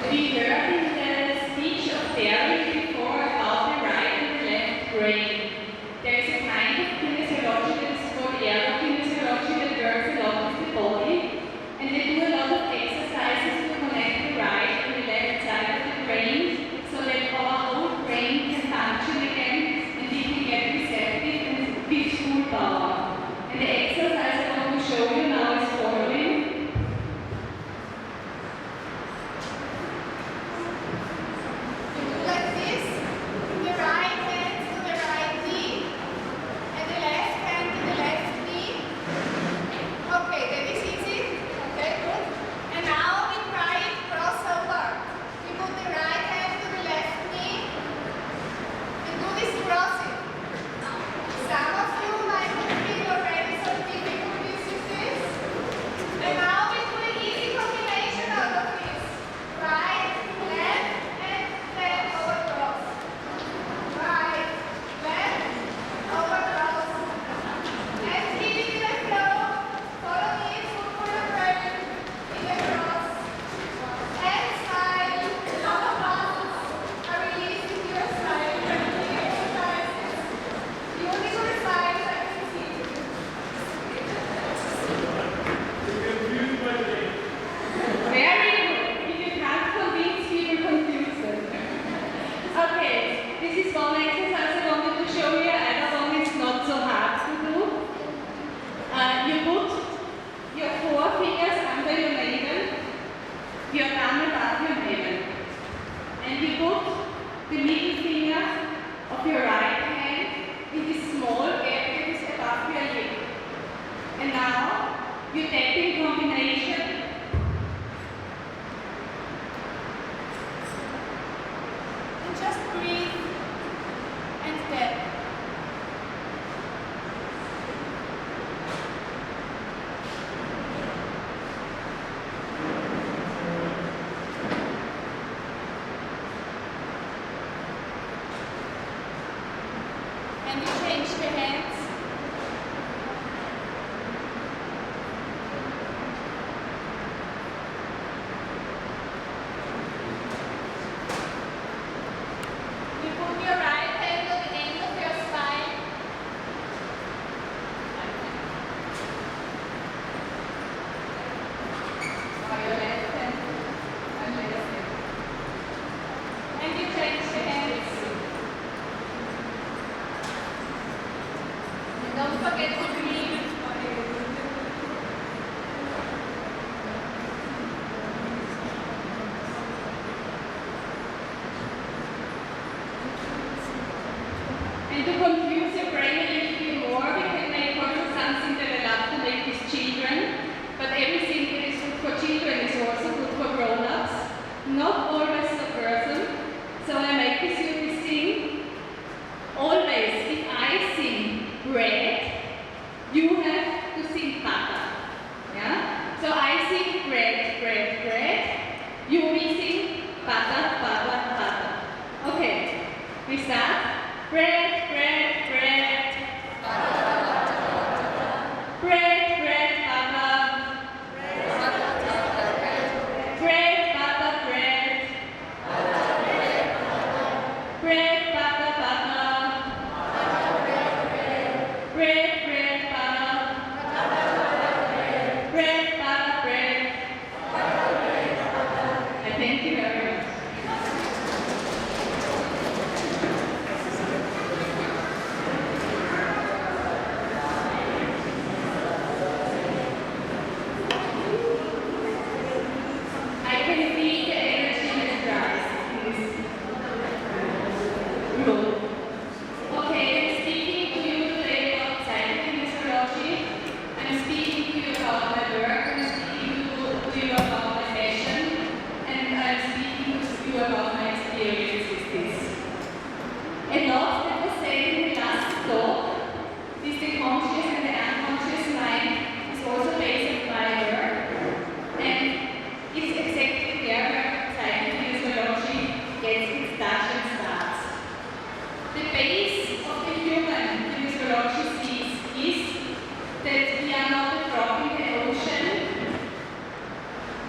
We heard in the speech of Derek before about the right and the left brain. There is a kind of kinesiology that is called kinesiology that works a lot with the body, and they do a lot of exercises to connect the right and the left side of the brain so that our whole brain can function again and we can get receptive and with full power. And the exercise I want to show you now is following.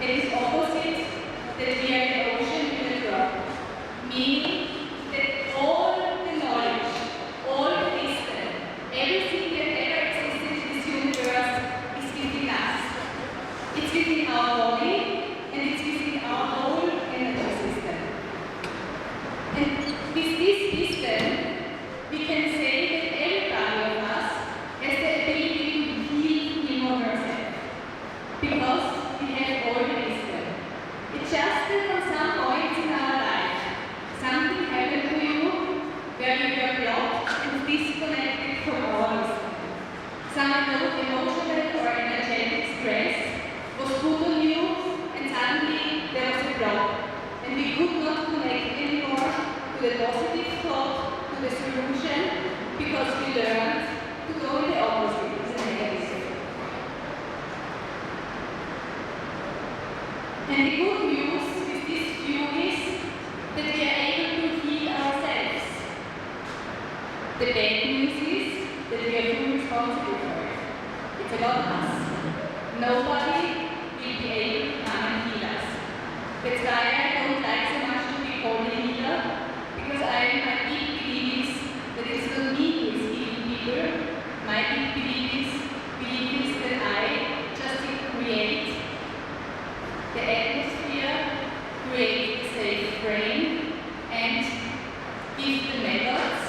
It is opposite that we are the ocean. just that on some points in our life, something happened to you where you were blocked and disconnected from our wisdom. Some emotional or energetic stress was put on you, and suddenly there was a block, and we could not connect anymore to the positive thought, to the solution, because we learned to go in the opposite, to the negative. And the good news with this view is that we are able to heal ourselves. The bad news is that we are fully responsible for it. It's about us. Nobody will be able to come and heal us. That's why I don't like so much to be called a healer, because my big belief is that it's not me who is healing people. My big belief is that I just create the atmosphere, create a safe brain, and give the methods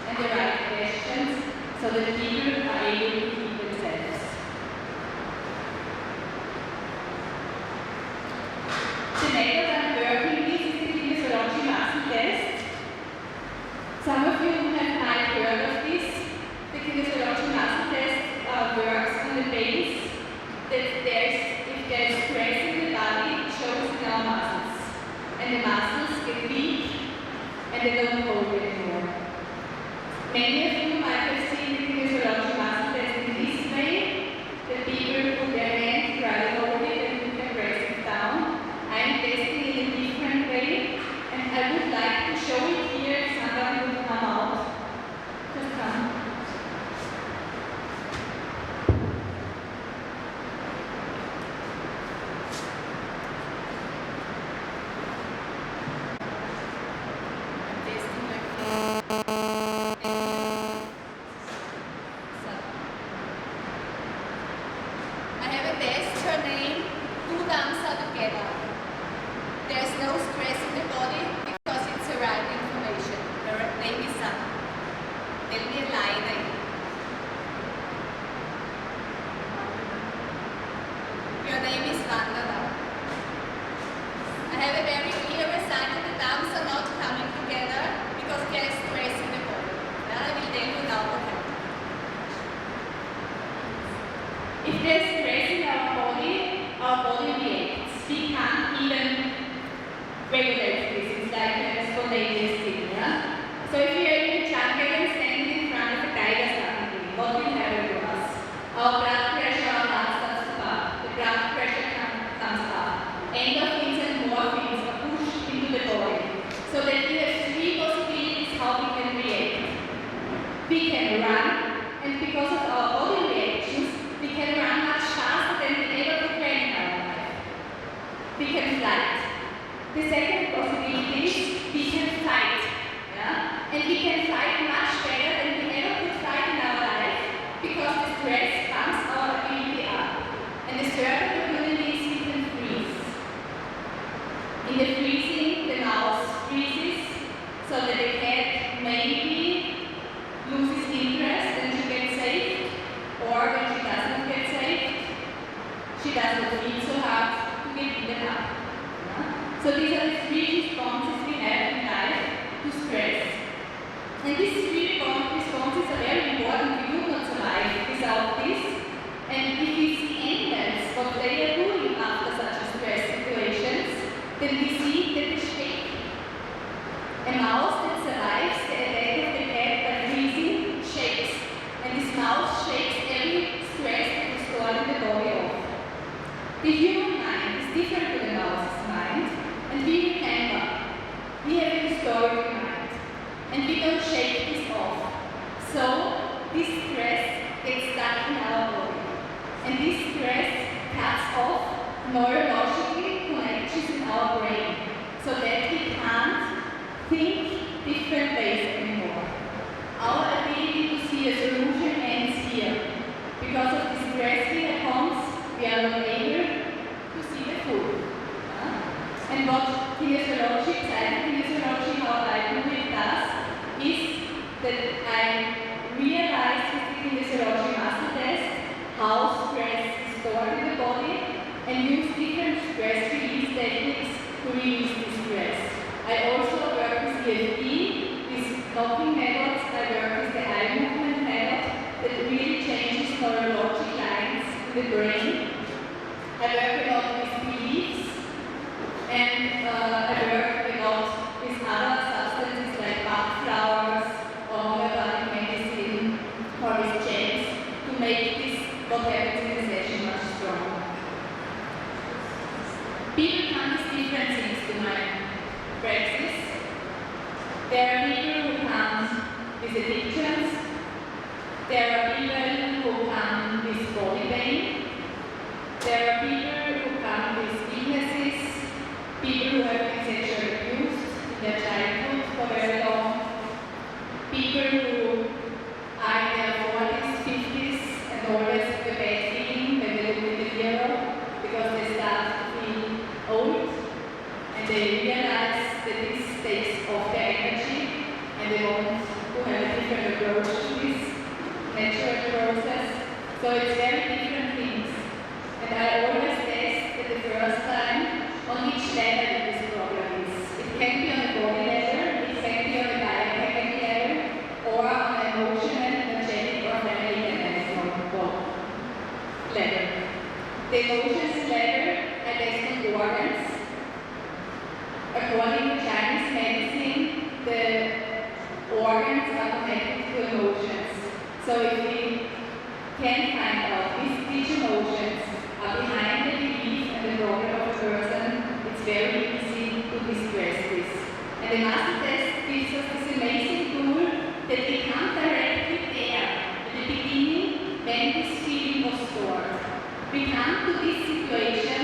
and the right questions so that people are able to heal themselves. The method I'm working with is the Kinesiology muscle test. Some of you might have heard of this. The Kinesiology muscle test works on the base that if there's stress in the body, it shows in our muscles. And the muscles get weak and they don't hold anymore. Many of you might have seen the Kinesiology muscle test in this way. The people put their hand right over it and put their press down. I'm testing in a different way, and I would like to show it here if somebody would come out. Just come. If there's stress in our body reacts. We can't even regulate this. It's like a spontaneous thing. Yeah? So if we are in a jungle and standing in front of a tiger suddenly, what will happen to us? Our blood pressure, our heart starts to pump. The blood pressure comes up. Endorphins and morphines are pushed into the body. So that we have three possibilities how we can react. We can run, and because of our body reactions, we can run much faster than we ever could run in our life. We can flight. The second possibility is we can fight. Yeah? And we can fight much better than we ever could fight in our life because the stress pumps our ability up. And the third opportunity is we can freeze. In the freezing, the mouse freezes so that the cat maybe loses interest and she gets saved, or when she doesn't get saved, she doesn't feel so hard to get eaten up. Yeah? So these are the three responses we have in life to stress. And these three responses are very important. We would not survive without this. And if we see animals, what they are doing after such a stress situations, then we see that they shake. A mouse that survives the attack of the cat by freezing shakes. And this mouse shakes every stress that is stored in the body off. The human mind is different to the mouse's mind, and we remember, we have a historical mind, and we don't shake this off. So, this stress gets stuck in our body, and this stress cuts off neurologically connections in our brain, so that we can't think different ways anymore. Our ability to see a solution ends here. Because of the stress we have, we are not able to see the food. And what kinesiology, psychokinesiology, how I do it does, is that I realize with the kinesiology muscle test how stress is stored in the body and use different stress release techniques to There are people who come with addictions. There are people who come with body pain. There are people who come with weaknesses, people who have been sexually abused in their childhood for very long, people who are in their 40s, 50s, and always have a bad feeling when they look in the mirror because they start to feel old and they realize that this takes off their energy and they want to have a different approach to this natural process. So it's very different things. And I always test at the first time on which level this problem is. It can be on a body level, it can be on a biochemical level, or on an emotional, energetic, or family dynamic level. The emotions level are based on organs. According to Chinese medicine, the organs are connected to emotions. So if we can find out which emotions are behind the belief and the problem of a person, it's very easy to distress this. And the muscle test gives us this amazing tool that we come directly there at the beginning when this feeling was stored. We come to this situation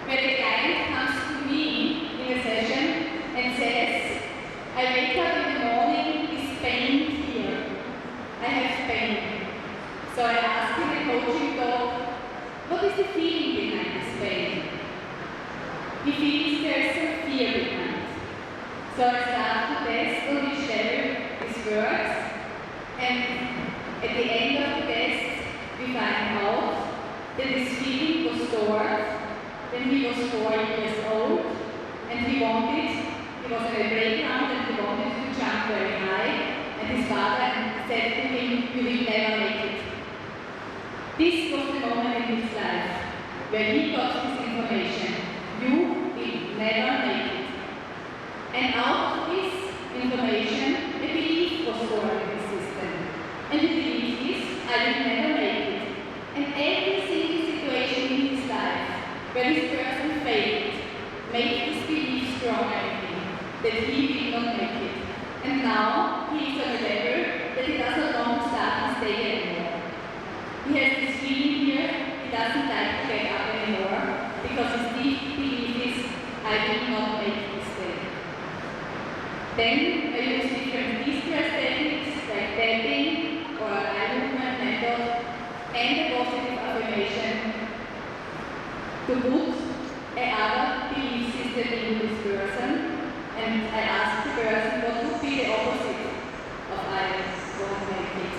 where the client comes to me in a session and says, I wake up in the morning with pain here. I have pain. So I ask him the coaching talk, what is the feeling behind this pain? He feels there is some fear behind. So I start to test on which level this works, and at the end of the test, we find out that this feeling was stored when he was 4 years old, and he was in a playground and he wanted to jump very high, and his father said to him, you will never make it. This was the moment in his life where he got this information. You will never make it. And out of this information, a belief was stored in the system. And the belief is, I will never make it. And every single situation in his life where this person failed, made this belief stronger in him, that he will not make it. And now he is on a level that he does not want to start his day anymore. He has this feeling here, he doesn't like to get up anymore, because his deep belief is, I will not make this day. Then I use different distress techniques like tapping or eye movement method and a positive affirmation to put another belief system in this person, and I ask the person what would be the opposite of I won't make it.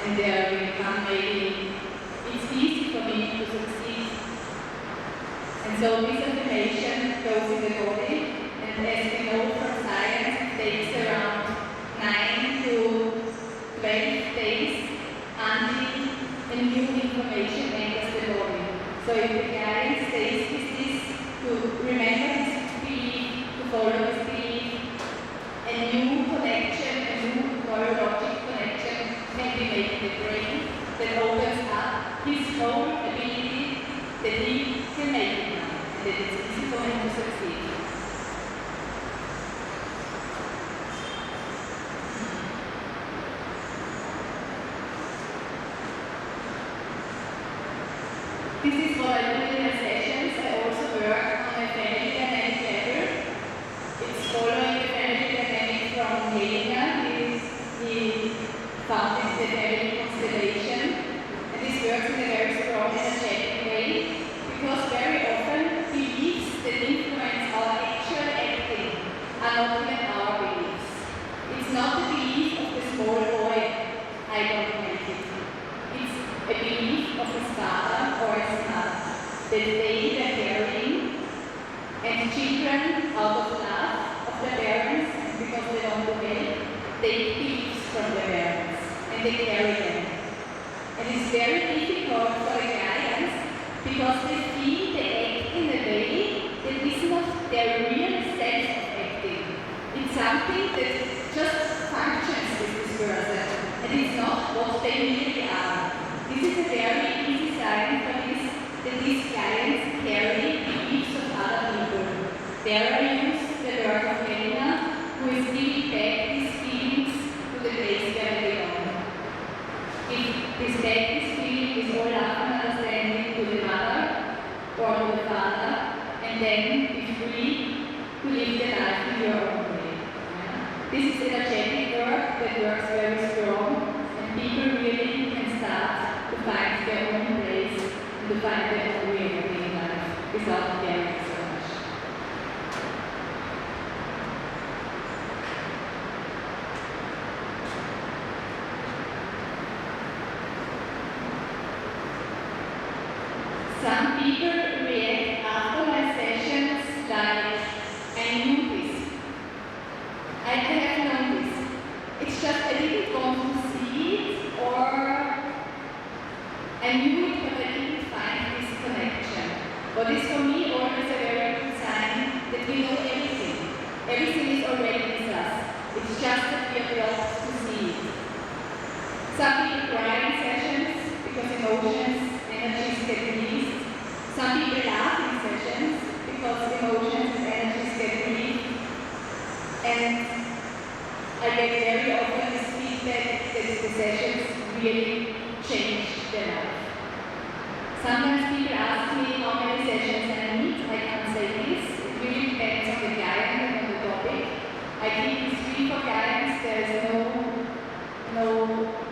And there will come maybe, it's easy for me to succeed. And so this affirmation goes in the body, and as we know from science, it takes around 9 to 12 days until a new information enters the body. So if the client stays with this, to remember his belief, to follow his belief, a new connection, a new neurologic connection can be made in the brain that opens up his whole ability that he can make it now, and that it's easy for him to succeed. This is what I do in my sessions. I also work on a family dynamic level. It's following the family dynamic from Hellinger. He founded the family constellation. And this works in a very strong, energetic way, because very often beliefs that influence our actual acting are not even our beliefs. It's not the belief of the small boy, I don't make it. It's a belief of his father or his mother that they were carrying, and children, out of love of their parents, because they want to help, take beliefs from their parents and they carry them. And it's very difficult for the clients because they feel they act in a way that is not their real sense of acting. It's something that just functions with this person, and it's not what they really are. This is a very easy sign for this, that these clients carry beliefs of other people. There I use the work of Helena, who is giving respect this feeling with all love and understanding to the mother or to the father, and then be free to live the life in your own way. Yeah? This is energetic work that works very strong, and people really can start to find their own place and to find their own way of living life without caring so much. Some people react after my sessions like, I knew this. I have known this. It's just I didn't want to see it, or I knew it but I didn't find this connection. What is for me always a very good sign that we know everything. Everything is already with us. It's just that we are blocked to see it. Some people cry in sessions because emotions, energies get released. Some people laugh in sessions because emotions and energies get released. And I get very often this feedback that the sessions really changed their life. Sometimes people ask me how many sessions I need. I can't say this. It really depends on the client and on the topic. I keep this free for clients. There is no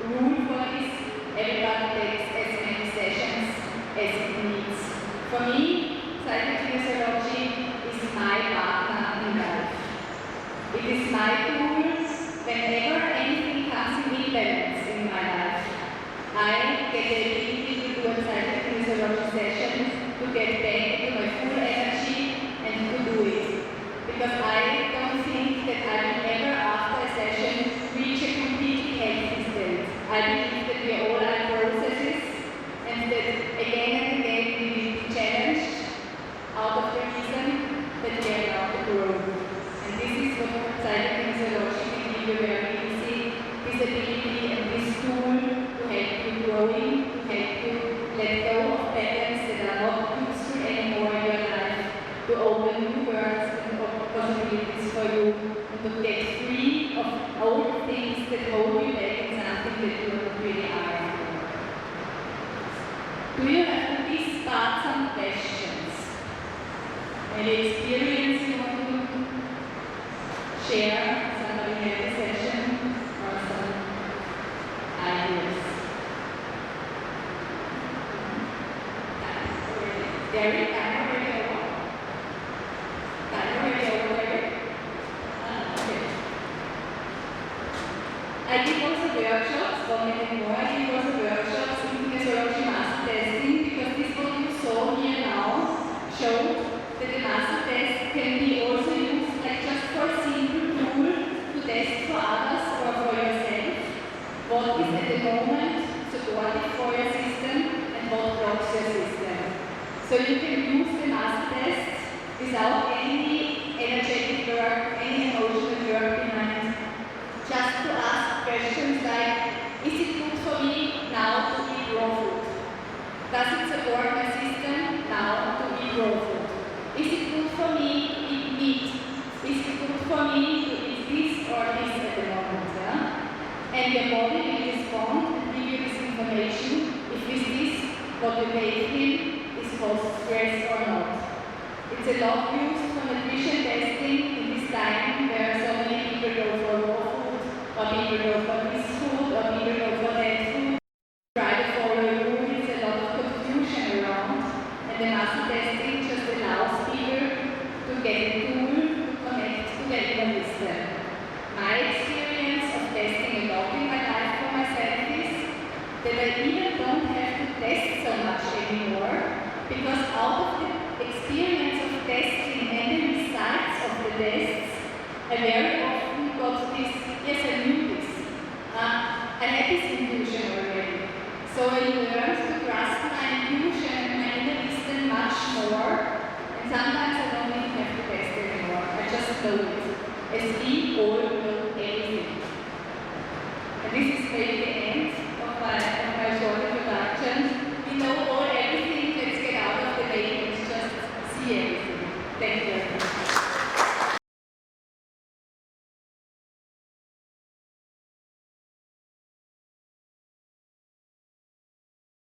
rule for this. Everybody takes as many sessions as it needs. For me, Kinesiology is my partner in life. It is my tool whenever anything comes in imbalance in my life. I get the ability to do a Kinesiology session to get back into my full energy and to do it. Because I don't think that I will ever, after a session, reach a completely healthy state. I believe that we all are processes, and that again and again we will be challenged out of the reason that we are allowed to grow. And this is what Kinesiology can give you very easy, this ability and this tool to help you growing, to help you let go of patterns that are not useful anymore in your life, to open new worlds and possibilities for you, and to get free of old things that hold you back in something that you not really are. Do you have to this part some questions? Any experience you want to share? Somebody had a session or some ideas? Derek, I'm already over. I'm already over there. Okay. I did also workshops, one minute more. I did also workshops in Kinesiology master testing, because this what you saw here now showed that the master test can be also used like just for a simple tool to test for others or for yourself what is at the moment supportive for your system and what blocks your system. So you can use the master test without any energetic work, any emotional work behind, just to ask questions like, is it good for me now to eat raw food? Does it support my system now to eat raw food? Is it good for me to eat meat? Is it good for me to eat this or this at the moment? Yeah? And your body will respond and give you this information if with this what you gave him is cause stress or not. It's a lot used for nutrition testing in this time where so many people go for raw food, or people go for this food, or people go for that food. Try to follow a rule, it's a lot of confusion around, and the master testing just allows people to get a tool to connect to the inner wisdom. My experience of testing a lot in my life for myself is that I even don't have to test so much anymore, because out of the experience of testing and the results of the tests, I very often got this, yes, I knew this. I had this intuition already. So I learned to trust my intuition and my inner wisdom much more, and sometimes I don't even have to test anymore. I just know it. As we all know everything. And this is maybe the end